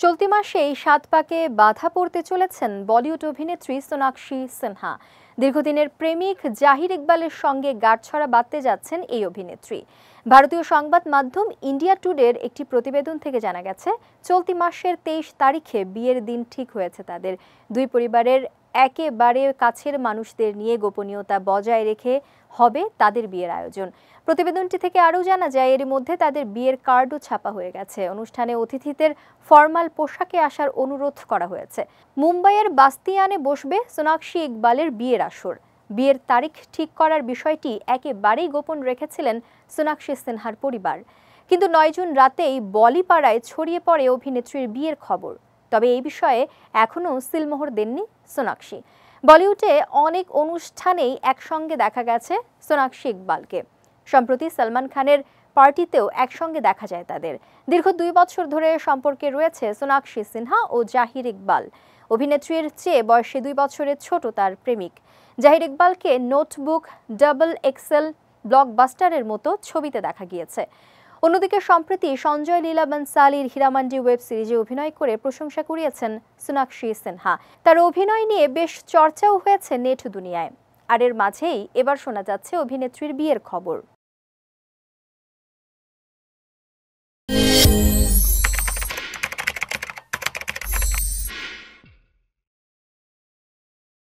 চলতি মাসেই ৭ পাকে বাধা পড়তে চলেছেন বলিউড অভিনেত্রী সোনাক্ষী সিনহা। দীর্ঘদিনের প্রেমিক জাহির ইকবালের সঙ্গে গাঁটছড়া বাঁধতে যাচ্ছেন এই অভিনেত্রী। ভারতীয় সংবাদ মাধ্যম ইন্ডিয়া টুডের একটি প্রতিবেদন থেকে জানা গেছে, চলতি মাসের ২৩ তারিখে বিয়ের দিন ঠিক হয়েছে তাদের। দুই পরিবারের একেবারে কাছের মানুষদের নিয়ে গোপনীয়তা বজায় রেখে হবে তাদের বিয়ের আয়োজন। প্রতিবেদনটি থেকে আরও জানা যায়, এর মধ্যে তাদের বিয়ের কার্ডও ছাপা হয়ে গেছে। অনুষ্ঠানে অতিথিদের ফরমাল পোশাকে আসার অনুরোধ করা হয়েছে। মুম্বাইয়ের বাস্তিয়ানে বসবে সোনাক্ষী ইকবালের বিয়ের আসর। বিয়ের তারিখ ঠিক করার বিষয়টি একেবারেই গোপন রেখেছিলেন সোনাক্ষী সিনহার পরিবার। কিন্তু ৯ জুন রাতেই বলিপাড়ায় ছড়িয়ে পড়ে অভিনেত্রীর বিয়ের খবর। তবে এই বিষয়ে এখনও সিলমোহর দেননি সোনাক্ষী। বলিউডে অনেক অনুষ্ঠানেই একসঙ্গে দেখা গেছে সোনাক্ষী ইকবালকে। সম্প্রতি সালমান খানের পার্টিতেও একসঙ্গে দেখা যায় তাদের। দীর্ঘ ২ বছর ধরে সম্পর্কে রয়েছে সোনাক্ষী সিনহা ও জাহির ইকবাল। অভিনেত্রীর চেয়ে বয়সে 2 বছরের ছোট তার প্রেমিক। জাহির ইকবালকে নোটবুক, ডাবল এক্সেল, ব্লকবাস্টারের মতো ছবিতে দেখা গিয়েছে। অন্যদিকে সম্প্রতি সঞ্জয় লীলা বানসালির হীরামান্ডি ওয়েব সিরিজে অভিনয় করে প্রশংসা কুড়িয়েছেন সোনাক্ষী সিনহা। তার অভিনয় নিয়ে বেশ চর্চাও হয়েছে নেট দুনিয়ায়। আর এর মাঝেই এবার শোনা যাচ্ছে অভিনেত্রীর বিয়ের খবর।